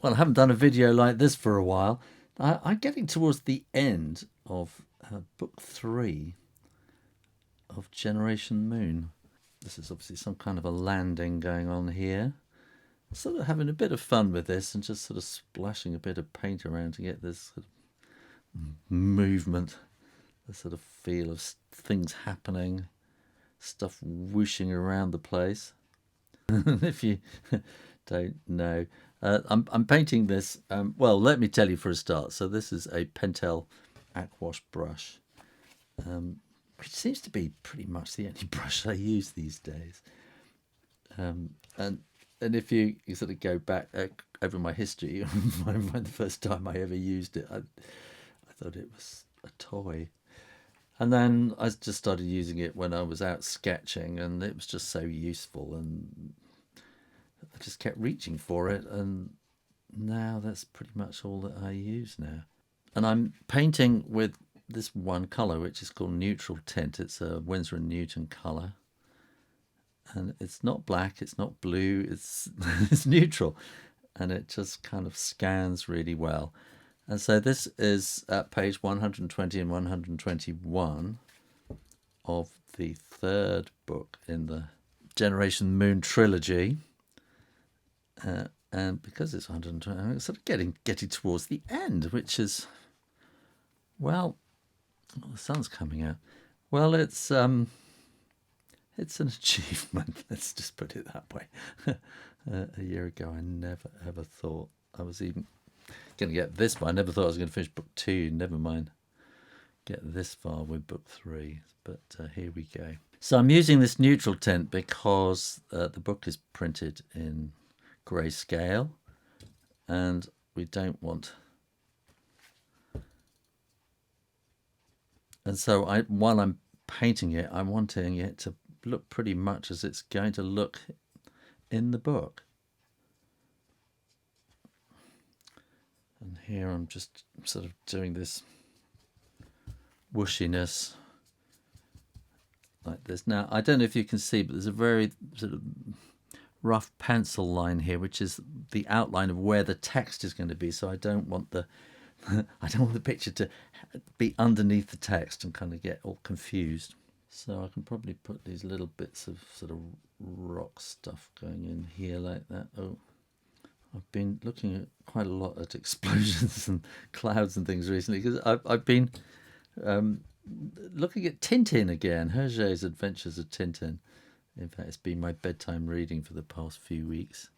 Well, I haven't done a video like this for a while. I'm getting towards the end of book 3 of Generation Moon. This is obviously some kind of a landing going on here. Sort of having a bit of fun with this and just sort of splashing a bit of paint around to get this sort of movement, the sort of feel of things happening, stuff whooshing around the place. If you don't know, I'm painting this. Well, let me tell you for a start. So this is a Pentel Aquash brush, which seems to be pretty much the only brush I use these days. And if you sort of go back over my history, the first time I ever used it, I thought it was a toy. And then I just started using it when I was out sketching, and it was just so useful, and I just kept reaching for it, and now that's pretty much all that I use now. And I'm painting with this one colour, which is called Neutral Tint. It's a Winsor and Newton colour. And it's not black, it's not blue, it's it's neutral, and it just kind of scans really well. And so this is at page 120 and 121 of the third book in the Generation Moon trilogy. And because it's 120, I'm sort of getting towards the end, which is, well, the sun's coming out. Well, it's an achievement. Let's just put it that way. A year ago, I never ever thought I was even going to get this far. I never thought I was going to finish book 2. Never mind get this far with book 3. But here we go. So I'm using this neutral tint because the book is printed in greyscale, and we don't want. And so while I'm painting it, I'm wanting it to look pretty much as it's going to look in the book. And here I'm just sort of doing this whooshiness like this. Now, I don't know if you can see, but there's a very sort of rough pencil line here, which is the outline of where the text is going to be. So I don't want the picture to be underneath the text and kind of get all confused. So I can probably put these little bits of sort of rock stuff going in here like that. Oh, I've been looking at quite a lot at explosions and clouds and things recently, because I've been looking at Tintin again, Hergé's Adventures of Tintin. In fact, it's been my bedtime reading for the past few weeks.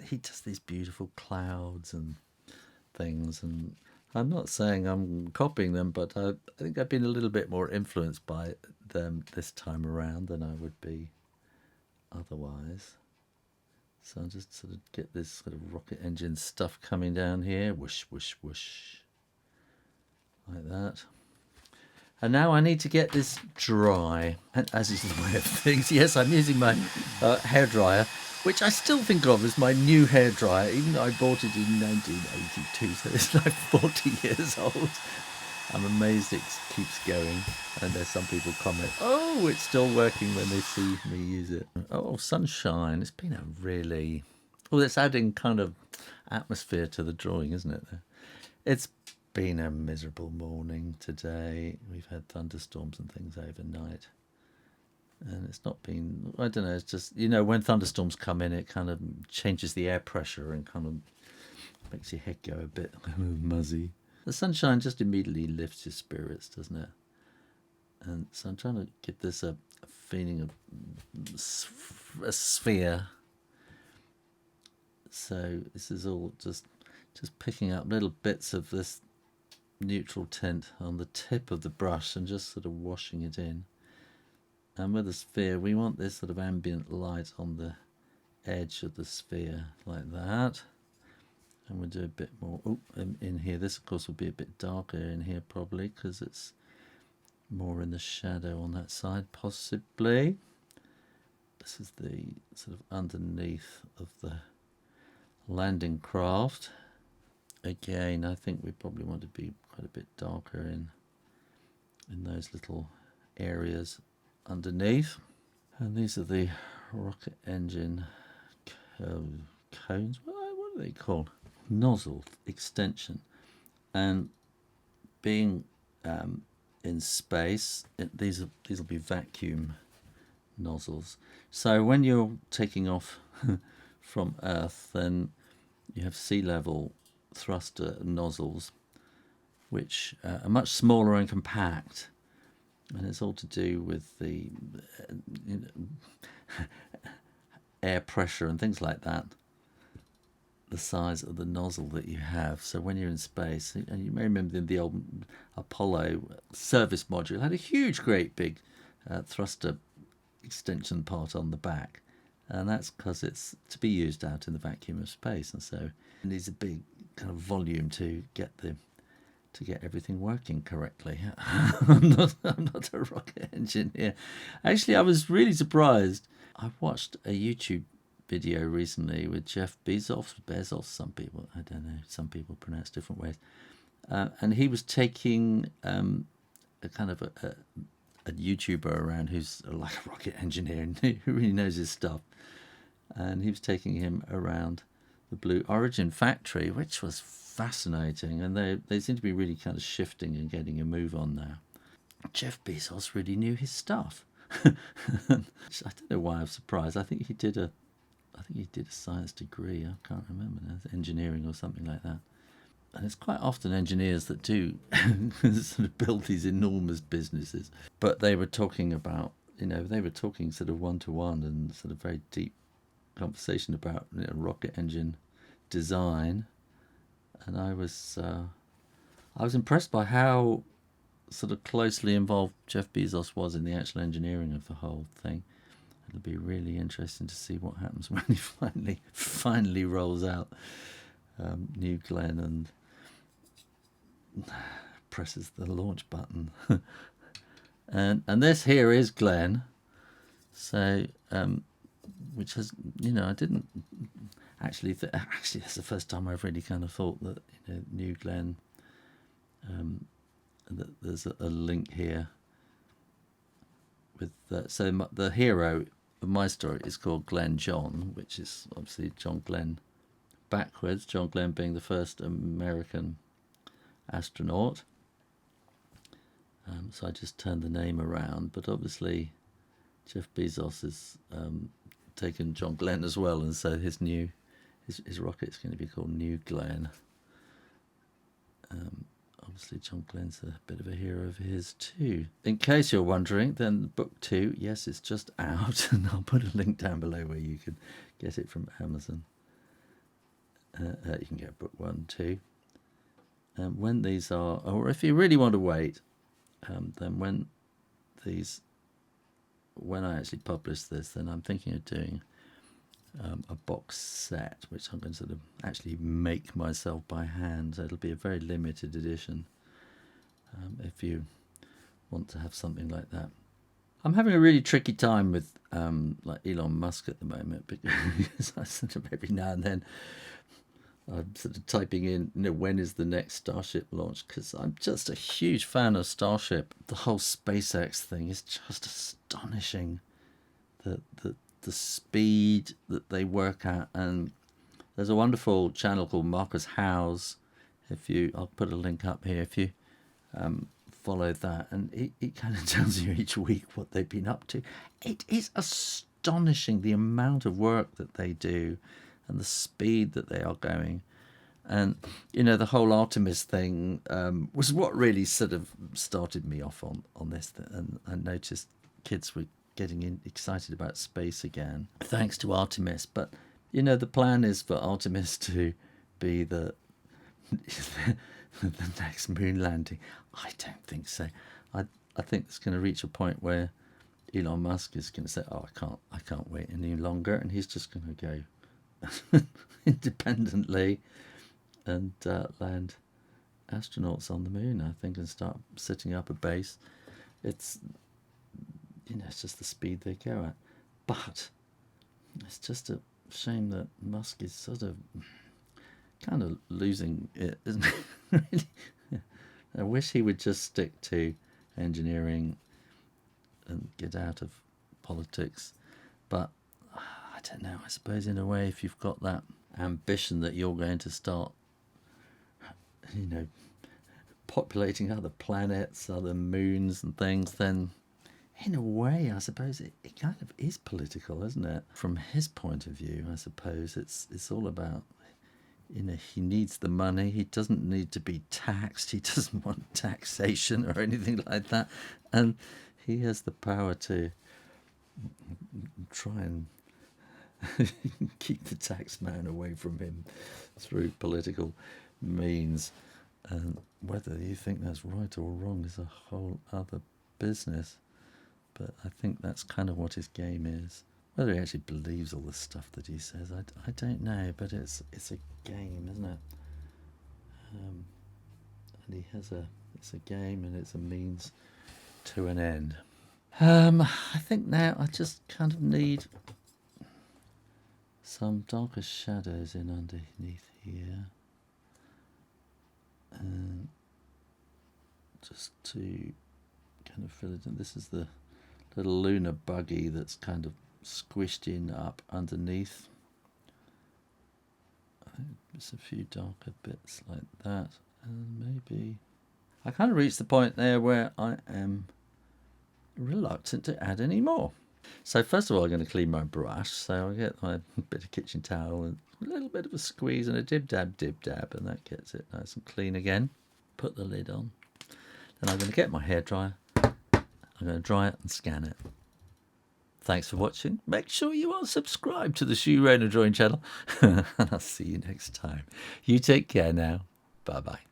He does these beautiful clouds and things, and I'm not saying I'm copying them, but I think I've been a little bit more influenced by them this time around than I would be otherwise. So I'll just sort of get this sort of rocket engine stuff coming down here. Whoosh, whoosh, whoosh. Like that. And now I need to get this dry. And as is the way of things, yes, I'm using my hairdryer, which I still think of as my new hairdryer, even though I bought it in 1982, so it's like 40 years old. I'm amazed it keeps going. And there's some people comment, oh, it's still working when they see me use it. Oh, sunshine. It's been a really... Well, it's adding kind of atmosphere to the drawing, isn't it? It's been a miserable morning today. We've had thunderstorms and things overnight. And it's not been... I don't know, it's just... You know, when thunderstorms come in, it kind of changes the air pressure and kind of makes your head go a bit muzzy. The sunshine just immediately lifts your spirits, doesn't it? And so I'm trying to give this a feeling of a sphere. So this is all just picking up little bits of this neutral tint on the tip of the brush and just sort of washing it in. And with a sphere, we want this sort of ambient light on the edge of the sphere like that. And we'll do a bit more in here. This, of course, will be a bit darker in here probably because it's more in the shadow on that side, possibly. This is the sort of underneath of the landing craft. Again, I think we probably want to be quite a bit darker in those little areas underneath. And these are the rocket engine cones. What are they called? nozzle extension, and being in space, these will be vacuum nozzles. So when you're taking off from Earth, then you have sea level thruster nozzles, which are much smaller and compact, and it's all to do with the air pressure and things like that, the size of the nozzle that you have. So when you're in space, and you may remember the old Apollo service module had a huge, great big thruster extension part on the back, and that's because it's to be used out in the vacuum of space, and so it needs a big kind of volume to get everything working correctly. I'm not a rocket engineer. Actually, I was really surprised. I watched a YouTube video recently with Jeff Bezos, some people, I don't know, some people pronounce different ways, and he was taking a kind of a YouTuber around who's like a rocket engineer and who really knows his stuff, and he was taking him around the Blue Origin factory, which was fascinating, and they seem to be really kind of shifting and getting a move on now. Jeff Bezos really knew his stuff. I don't know why I'm surprised. I think he did a science degree. I can't remember now, engineering or something like that. And it's quite often engineers that do sort of build these enormous businesses. But they were talking about, they were talking sort of one-to-one and sort of very deep conversation about rocket engine design. And I was impressed by how sort of closely involved Jeff Bezos was in the actual engineering of the whole thing. It'll be really interesting to see what happens when he finally rolls out New Glenn and presses the launch button. and this here is Glenn. So which has, I didn't actually that's the first time I've really kind of thought that New Glenn, that there's a link here with so the hero of my story is called Glenn John, which is obviously John Glenn backwards, John Glenn being the first American astronaut. So I just turned the name around, but obviously Jeff Bezos has taken John Glenn as well, and so his rocket's going to be called New Glenn. Obviously John Glenn's a bit of a hero of his too. In case you're wondering, then book 2, yes, it's just out, and I'll put a link down below where you can get it from Amazon. You can get book 1 too. When these are, or if you really want to wait, then when I actually publish this, then I'm thinking of doing a box set, which I'm going to sort of actually make myself by hand. So it'll be a very limited edition if you want to have something like that. I'm having a really tricky time with like Elon Musk at the moment, because I sort of every now and then I'm sort of typing in, when is the next Starship launch? Because I'm just a huge fan of Starship. The whole SpaceX thing is just astonishing. The speed that they work at, and there's a wonderful channel called Marcus Howes. I'll put a link up here. If you follow that, and it kind of tells you each week what they've been up to. It is astonishing the amount of work that they do, and the speed that they are going. And the whole Artemis thing was what really sort of started me off on this. And I noticed kids were getting excited about space again, thanks to Artemis. But the plan is for Artemis to be the next moon landing. I don't think so. I think it's going to reach a point where Elon Musk is going to say, "Oh, I can't wait any longer," and he's just going to go independently and land astronauts on the moon, I think, and start setting up a base. It's it's just the speed they go at. But it's just a shame that Musk is sort of kind of losing it, isn't it? Really? I wish he would just stick to engineering and get out of politics. But I don't know, I suppose in a way, if you've got that ambition that you're going to start you know, populating other planets, other moons and things, then in a way, I suppose it kind of is political, isn't it? From his point of view, I suppose it's all about, you know, he needs the money. He doesn't need to be taxed. He doesn't want taxation or anything like that. And he has the power to try and keep the tax man away from him through political means. And whether you think that's right or wrong is a whole other business. But I think that's kind of what his game is. Whether he actually believes all the stuff that he says, I don't know. But it's a game, isn't it? And it's a game, and it's a means to an end. I think now I just kind of need some darker shadows in underneath here, and just to kind of fill it in. This is the little lunar buggy that's kind of squished in up underneath. Just a few darker bits like that, and maybe I kind of reached the point there where I am reluctant to add any more. So first of all, I'm going to clean my brush. So I get my bit of kitchen towel and a little bit of a squeeze and a dib dab, and that gets it nice and clean again. Put the lid on. Then I'm going to get my hairdryer. I'm going to dry it and scan it. Thanks for watching. Make sure you are subscribed to the Shoo Rayner drawing channel. And I'll see you next time. You take care now. Bye-bye.